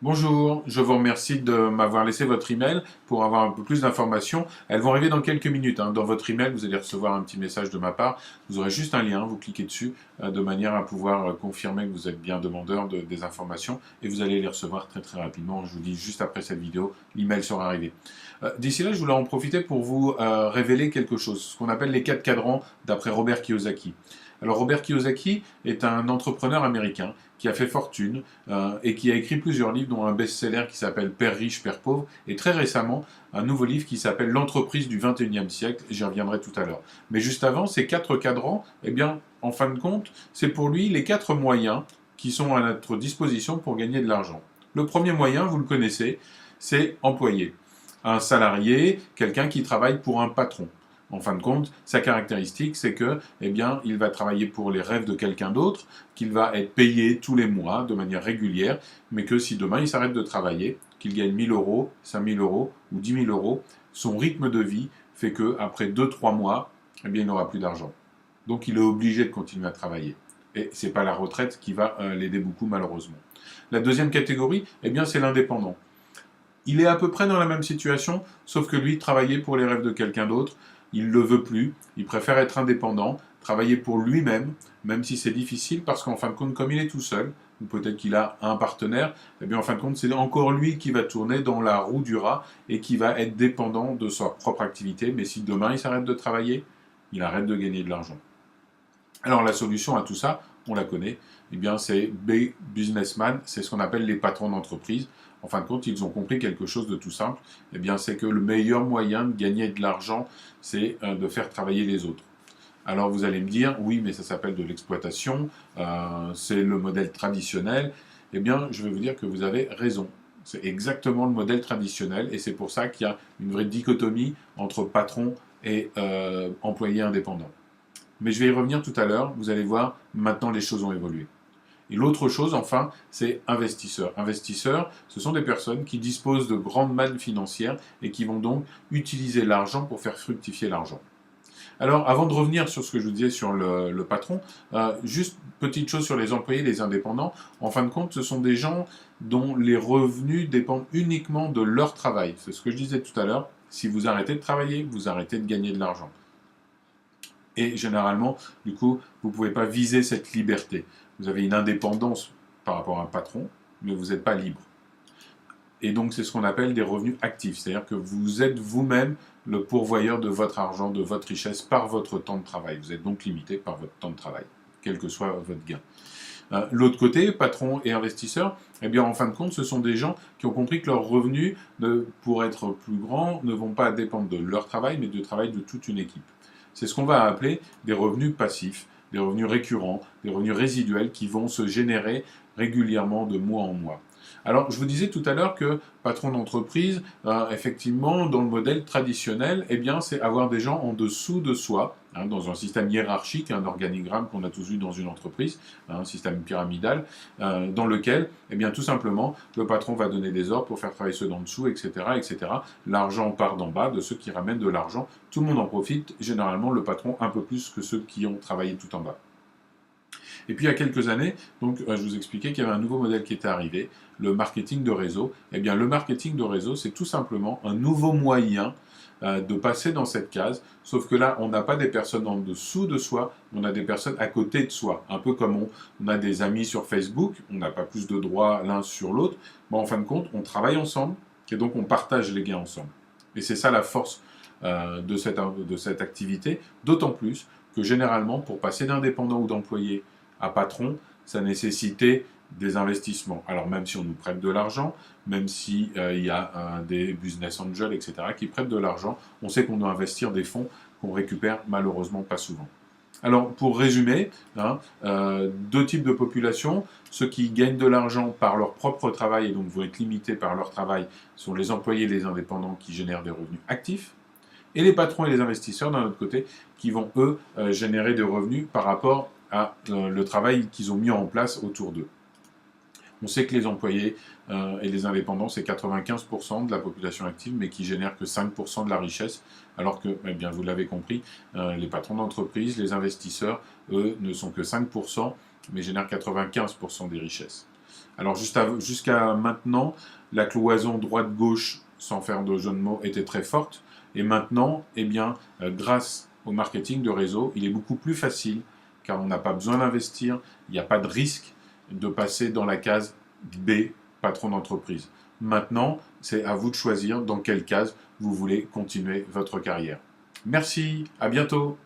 Bonjour, je vous remercie de m'avoir laissé votre email pour avoir un peu plus d'informations. Elles vont arriver dans quelques minutes, hein. Dans votre email, vous allez recevoir un petit message de ma part. Vous aurez juste un lien, vous cliquez dessus de manière à pouvoir confirmer que vous êtes bien demandeur des informations et vous allez les recevoir très très rapidement. Je vous dis juste après cette vidéo, l'email sera arrivé. D'ici là, je voulais en profiter pour vous révéler quelque chose, ce qu'on appelle les 4 cadrans d'après Robert Kiyosaki. Alors Robert Kiyosaki est un entrepreneur américain qui a fait fortune et qui a écrit plusieurs livres, dont un best-seller qui s'appelle Père riche, Père pauvre, et très récemment un nouveau livre qui s'appelle L'entreprise du 21e siècle, j'y reviendrai tout à l'heure. Mais juste avant, ces 4 cadrans, eh bien, en fin de compte, c'est pour lui les 4 moyens qui sont à notre disposition pour gagner de l'argent. Le premier moyen, vous le connaissez, c'est employer. Un salarié, quelqu'un qui travaille pour un patron. En fin de compte, sa caractéristique, c'est que, eh bien, il va travailler pour les rêves de quelqu'un d'autre, qu'il va être payé tous les mois de manière régulière, mais que si demain il s'arrête de travailler, qu'il gagne 1000 euros, 5000 euros ou 10 000 euros, son rythme de vie fait que après 2-3 mois, eh bien, il n'aura plus d'argent. Donc, il est obligé de continuer à travailler. Et c'est pas la retraite qui va l'aider beaucoup, malheureusement. La deuxième catégorie, eh bien, c'est l'indépendant. Il est à peu près dans la même situation, sauf que lui, travailler pour les rêves de quelqu'un d'autre, il ne le veut plus, il préfère être indépendant, travailler pour lui-même, même si c'est difficile, parce qu'en fin de compte, comme il est tout seul, ou peut-être qu'il a un partenaire, eh bien en fin de compte, c'est encore lui qui va tourner dans la roue du rat et qui va être dépendant de sa propre activité, mais si demain il s'arrête de travailler, il arrête de gagner de l'argent. Alors la solution à tout ça, on la connaît, eh bien c'est Big Businessman, c'est ce qu'on appelle les patrons d'entreprise. En fin de compte, ils ont compris quelque chose de tout simple, eh bien c'est que le meilleur moyen de gagner de l'argent, c'est de faire travailler les autres. Alors vous allez me dire, oui, mais ça s'appelle de l'exploitation, c'est le modèle traditionnel. Eh bien, je vais vous dire que vous avez raison. C'est exactement le modèle traditionnel et c'est pour ça qu'il y a une vraie dichotomie entre patron et employé indépendant. Mais je vais y revenir tout à l'heure, vous allez voir, maintenant les choses ont évolué. Et l'autre chose, enfin, c'est investisseurs. Investisseurs, ce sont des personnes qui disposent de grandes mannes financières et qui vont donc utiliser l'argent pour faire fructifier l'argent. Alors, avant de revenir sur ce que je vous disais sur le patron, juste petite chose sur les employés, les indépendants. En fin de compte, ce sont des gens dont les revenus dépendent uniquement de leur travail. C'est ce que je disais tout à l'heure. Si vous arrêtez de travailler, vous arrêtez de gagner de l'argent. Et généralement, du coup, vous ne pouvez pas viser cette liberté. Vous avez une indépendance par rapport à un patron, mais vous n'êtes pas libre. Et donc, c'est ce qu'on appelle des revenus actifs. C'est-à-dire que vous êtes vous-même le pourvoyeur de votre argent, de votre richesse, par votre temps de travail. Vous êtes donc limité par votre temps de travail, quel que soit votre gain. L'autre côté, patron et investisseurs, eh bien, en fin de compte, ce sont des gens qui ont compris que leurs revenus, pour être plus grands, ne vont pas dépendre de leur travail, mais du travail de toute une équipe. C'est ce qu'on va appeler des revenus passifs, des revenus récurrents, des revenus résiduels qui vont se générer régulièrement de mois en mois. Alors, je vous disais tout à l'heure que patron d'entreprise, effectivement, dans le modèle traditionnel, eh bien, c'est avoir des gens en dessous de soi, hein, dans un système hiérarchique, un organigramme qu'on a tous vu dans une entreprise, hein, un système pyramidal, dans lequel, eh bien, tout simplement, le patron va donner des ordres pour faire travailler ceux d'en dessous, etc., etc. L'argent part d'en bas, de ceux qui ramènent de l'argent. Tout le monde en profite, généralement, le patron un peu plus que ceux qui ont travaillé tout en bas. Et puis il y a quelques années, donc, je vous expliquais qu'il y avait un nouveau modèle qui était arrivé, le marketing de réseau. Eh bien, le marketing de réseau, c'est tout simplement un nouveau moyen de passer dans cette case, sauf que là, on n'a pas des personnes en dessous de soi, on a des personnes à côté de soi. Un peu comme on a des amis sur Facebook, on n'a pas plus de droits l'un sur l'autre, mais en fin de compte, on travaille ensemble, et donc on partage les gains ensemble. Et c'est ça la force de cette activité, d'autant plus que généralement, pour passer d'indépendant ou d'employé à patron, ça nécessitait des investissements. Alors même si on nous prête de l'argent, même s'il y a des business angels, etc., qui prêtent de l'argent, on sait qu'on doit investir des fonds qu'on récupère malheureusement pas souvent. Alors pour résumer, hein, deux types de populations, ceux qui gagnent de l'argent par leur propre travail et donc vont être limités par leur travail sont les employés et les indépendants qui génèrent des revenus actifs, et les patrons et les investisseurs d'un autre côté qui vont eux générer des revenus par rapport à le travail qu'ils ont mis en place autour d'eux. On sait que les employés et les indépendants, c'est 95% de la population active, mais qui génèrent que 5% de la richesse, alors que, eh bien, vous l'avez compris, les patrons d'entreprise, les investisseurs, eux, ne sont que 5%, mais génèrent 95% des richesses. Alors jusqu'à maintenant, la cloison droite-gauche, sans faire de jeu de mots, était très forte. Et maintenant, eh bien, grâce au marketing de réseau, il est beaucoup plus facile, car on n'a pas besoin d'investir, il n'y a pas de risque de passer dans la case B, patron d'entreprise. Maintenant, c'est à vous de choisir dans quelle case vous voulez continuer votre carrière. Merci, à bientôt.